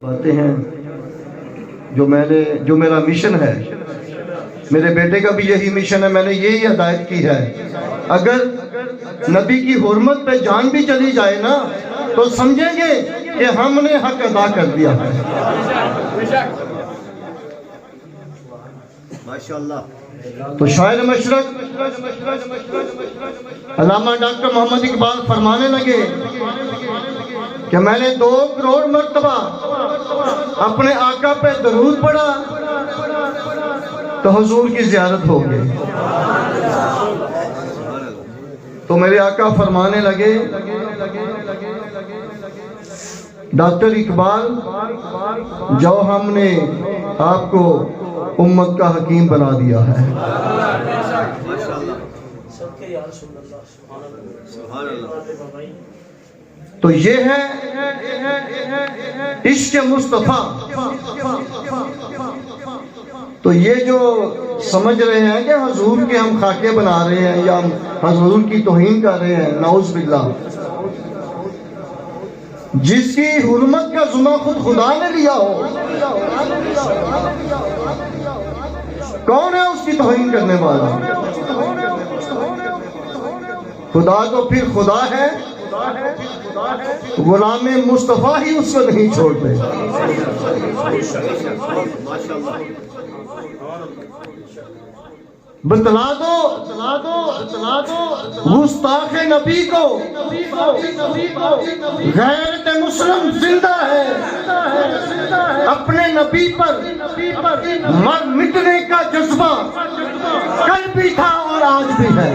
باتیں ہیں جو میرا مشن ہے، میرے بیٹے کا بھی یہی مشن ہے، میں نے یہی ہدایت کی ہے۔ اگر نبی کی حرمت پہ جان بھی چلی جائے نا تو سمجھیں گے کہ ہم نے حق ادا کر دیا ہے۔ تو شاعر مشرق علامہ ڈاکٹر محمد اقبال فرمانے لگے کہ میں نے 2 کروڑ مرتبہ اپنے آقا پہ درود پڑھا تو حضور کی زیارت ہو گئی۔ تو میرے آقا فرمانے لگے ڈاکٹر اقبال جو ہم نے آپ کو امت کا حکیم بنا دیا ہے۔ تو یہ ہے عشق مصطفیٰ۔ تو یہ جو سمجھ رہے ہیں کہ حضور کے ہم خاکے بنا رہے ہیں یا ہم حضور کی توہین کر رہے ہیں، نعوذ باللہ، جس کی حرمت کا ذمہ خود خدا نے لیا ہو، کون ہے اس کی توہین کرنے والا؟ خدا تو پھر خدا ہے، غلام مصطفیٰ ہی اس کو نہیں چھوڑتے۔ بتلا دو گستاخ نبی کو غیرت مسلم زندہ ہے، اپنے نبی پر مر مٹنے کا جذبہ کل بھی تھا اور آج بھی ہے۔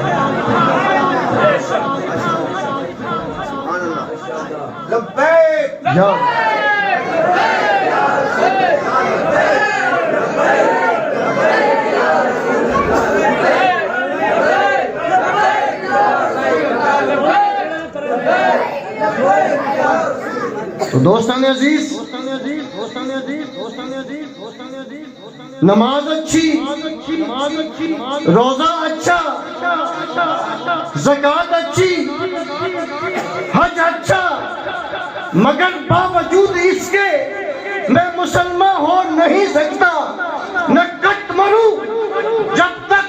تو دوستان عزیز، نماز اچھی، روزہ اچھا، زکوٰۃ اچھی، حج اچھا، مگر باوجود اس کے میں مسلمان ہو نہیں سکتا، نہ کٹ مروں جب تک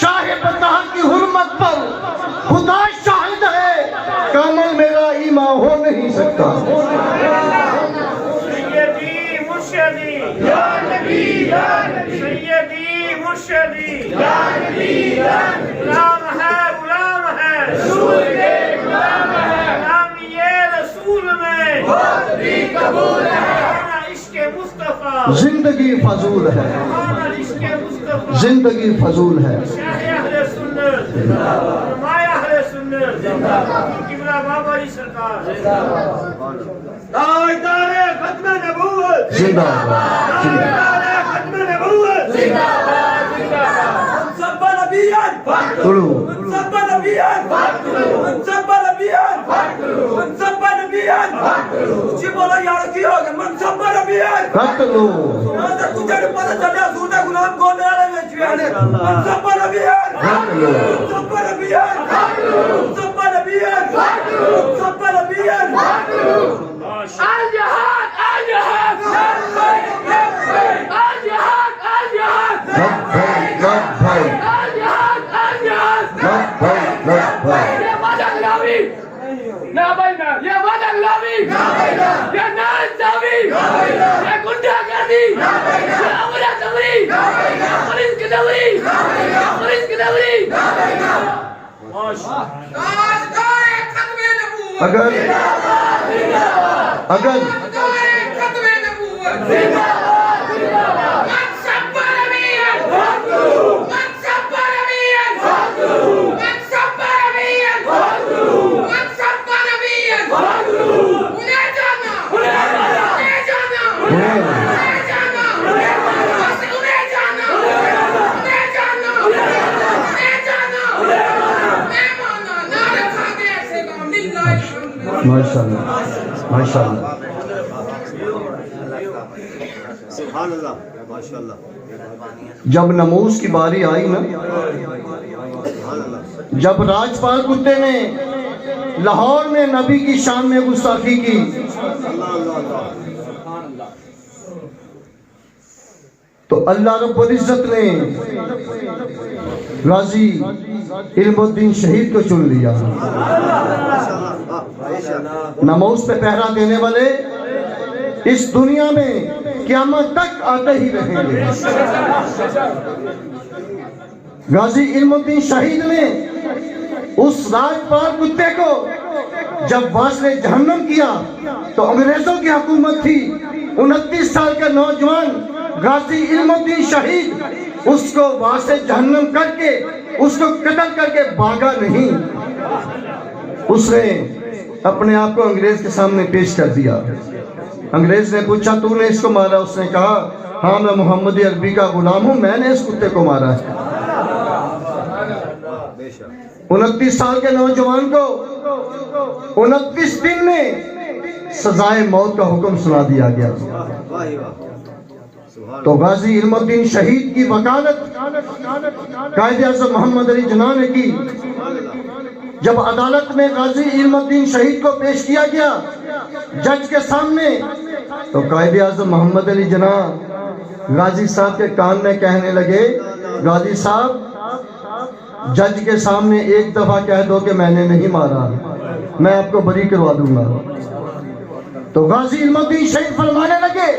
شاہ بطح کی حرمت پر خدا شاہد ہے، کامل میرا ایمان ہو نہیں سکتا۔ سیدی مرشدی یا نبی یا نبی، سیدی مرشدی یا نبی یا نبی، غلام ہے رسول کے غلام ہے، غلامی رسول میں بہت بھی قبول ہے، عشق مصطفیٰ زندگی فضول ہے، عشق مصطفیٰ زندگی فضول ہے۔ شاہ اہل سنت، علماء اہل سنت، قبلہ بابا جی سرکار، تاجدار ختم نبوت زندہ باد، تاجدار ختم نبوت زندہ باد، زندہ باد، منصب نبیان طلوع، منصب نبیان منصب نبیان منصب نبیان، جی بولا یار کی ہوگا منصب نبیان قتلو، ناظر تجھے پتہ چلیا سونے غلام کون ہے منصب نبیان، منصب نبیان، منصب نبیان، منصب نبیان، الجہاد الجہاد الجہاد الجہاد لبیک الجہاد الجہاد، لبیک لبیک، یہ وعدہ الہی نہ بننا، یہ وعدہ الہی یہ ناانصافی، یہ گنڈا گردی، یہ اولا تمری، پولیس کی دوری، پولیس کی دوری، اگر ماشاءاللہ ماشاءاللہ، جب نموز کی باری آئی نا، جب راجپال کتے نے لاہور میں نبی کی شان میں گستاخی کی، تو اللہ رب العزت نے غازی علم الدین شہید کو چن لیا. ناموس پہ پہرا دینے والے اس دنیا میں قیامت تک آتے ہی رہیں گے. غازی علم الدین شہید نے اس راجپال کتے کو جب واصل جہنم کیا تو انگریزوں کی حکومت تھی. 29 سال کا نوجوان غازی علم الدین شہید اس کو واصل جہنم کر کے اس کو قتل کر کے بھاگا نہیں. اس نے اپنے آپ کو انگریز کے سامنے پیش کر دیا. انگریز نے پوچھا تو نے اس کو مارا؟ اس نے کہا ہاں میں محمد عربی کا غلام ہوں, میں نے اس کتے کو مارا ہے. 29 سال کے نوجوان کو 29 دن میں سزائے موت کا حکم سنا دیا گیا. تو غازی علم الدین شہید کی وکالت قائد اعظم محمد علی جناح نے کی. جب عدالت میں غازی علم الدین شہید کو پیش کیا گیا جج کے سامنے, تو قائد اعظم محمد علی جناح غازی صاحب کے کان میں کہنے لگے, غازی صاحب جج کے سامنے ایک دفعہ کہہ دو کہ میں نے نہیں مارا, میں آپ کو بری کروا دوں گا. تو غازی علم الدین شہید فرمانے لگے,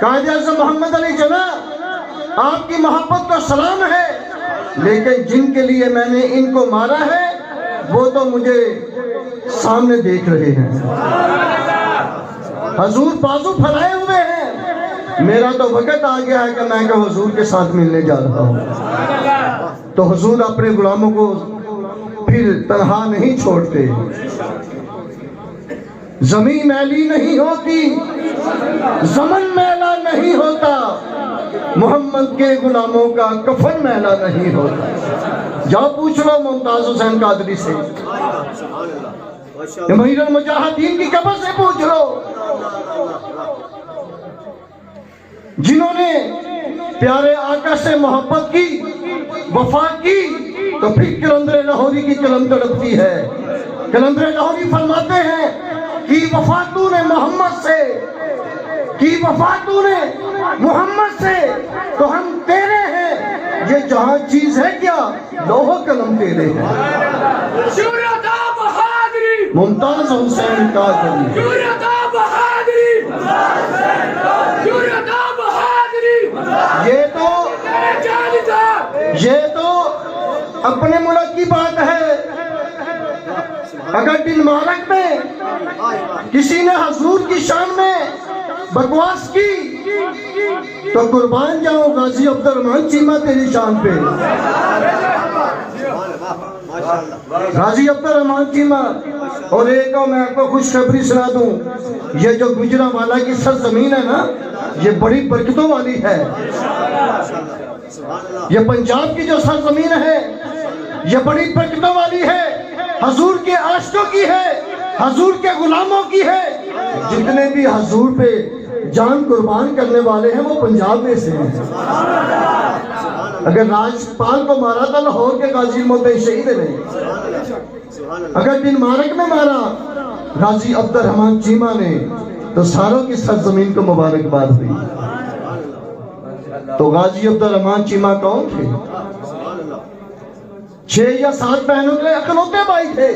قائد اعظم محمد علی جناح آپ کی محبت کو سلام ہے, لیکن جن کے لیے میں نے ان کو مارا ہے وہ تو مجھے سامنے دیکھ رہے ہیں. حضور بازو پھیلائے ہوئے ہیں, میرا تو وقت آ گیا ہے کہ میں کہ حضور کے ساتھ ملنے جا رہا ہوں. تو حضور اپنے غلاموں کو پھر تنہا نہیں چھوڑتے. زمین میلی نہیں ہوتی, زمن میلا نہیں ہوتا, محمد کے غلاموں کا کفن میلا نہیں ہوتا. جاؤ پوچھ لو ممتاز حسین قادری سے, امیر المجاہدین کی قبر سے پوچھ لو, جنہوں نے پیارے آقا سے محبت کی, وفا کی, تو پھر قلندر لاہوری کی قلم تڑپتی ہے. قلندر لاہوری فرماتے ہیں کی وفا تو نے محمد سے, کی وفا تو نے محمد سے, تو ہم تیرے ہیں, یہ جہاں چیز ہے کیا لوح قلم تیرے ہیں. شہدا بہادری, ممتاز حسین قادری, شہدا بہادری, شہدا بہادری. یہ تو اپنے ملک کی بات ہے. اگر ڈنمارک میں کسی نے حضور کی شان میں بکواس کی تو قربان جاؤں غازی عبد الرحمان چیمہ تیری شان پہ. غازی عبد الرحمان چیمہ. اور ایک اور میں آپ کو خوشخبری سنا دوں, یہ جو گجرانوالہ کی سرزمین ہے نا, یہ بڑی برکتوں والی ہے. یہ پنجاب کی جو سرزمین ہے یہ بڑی برکتوں والی ہے, حضور کے عاشقوں کی ہے, حضور کے غلاموں کی ہے. جتنے بھی حضور پہ جان قربان کرنے والے ہیں وہ پنجاب میں سے ہیں. اگر راجپال کو مارا تھا لاہور کے غازی علم الدین شہید نے, اگر ڈنمارک میں مارا غازی عبد الرحمان چیمہ نے, تو ساروں کی سرزمین کو مبارکباد ہوئی. تو غازی عبد الرحمان چیمہ کون تھے؟ 6 یا 7 بہنوں کے اکلوتے بھائی تھے,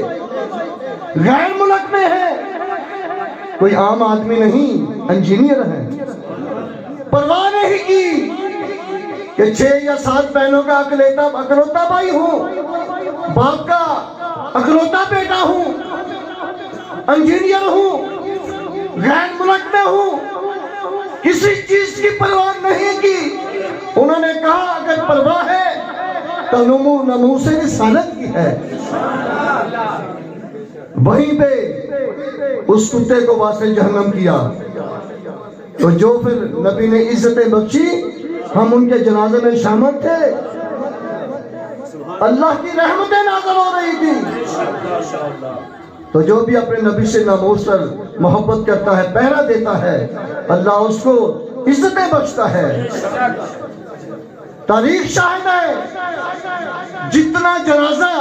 غیر ملک میں ہے, کوئی عام آدمی نہیں, انجینئر ہے. پرواہ نہیں کی کہ 6 یا 7 بہنوں کا اکلوتا بھائی ہوں, باپ کا اکلوتا بیٹا ہوں, انجینئر ہوں, غیر ملک میں ہوں, کسی چیز کی پرواہ نہیں کی. انہوں نے کہا اگر پرواہ ہے تو نمو سے رسالت کی ہے. وہیں پہ اس کتے کو واصل جہنم کیا. تو جو پھر نبی نے عزتیں بخشی, ہم ان کے جنازے میں شامل تھے, اللہ کی رحمتیں نازل ہو رہی تھی. تو جو بھی اپنے نبی سے ناموس پر محبت کرتا ہے, پہرا دیتا ہے, اللہ اس کو عزتیں بخشتا ہے. تاریخ شاہد ہے, جتنا جنازہ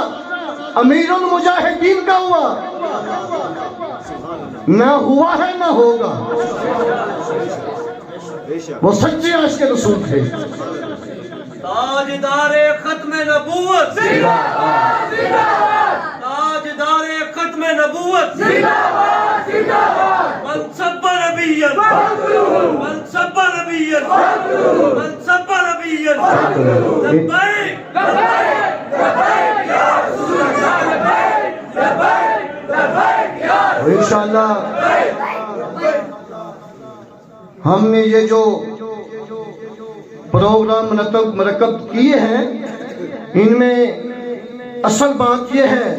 امیر المجاہدین کا ہوا, نہ ہوا ہے نہ ہوگا. وہ سچے عاشق رسول تھے۔ تاجدار ختم نبوت تاجدار ختم نبوت من سب نبیا من سب نبیا من سب نبیا لبیک انشاءاللہ ہم نے یہ جو پروگرام مرکب کیے ہیں، ان میں اصل بات یہ ہے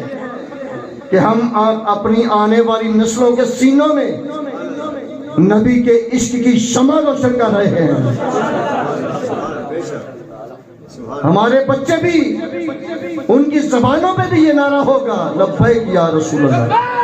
کہ ہم اپنی آنے والی نسلوں کے سینوں میں نبی کے عشق کی شمع روشن کر رہے ہیں۔ ہمارے بچے بھی، ان کی زبانوں پہ بھی یہ نعرہ ہوگا، لبیک یا رسول اللہ۔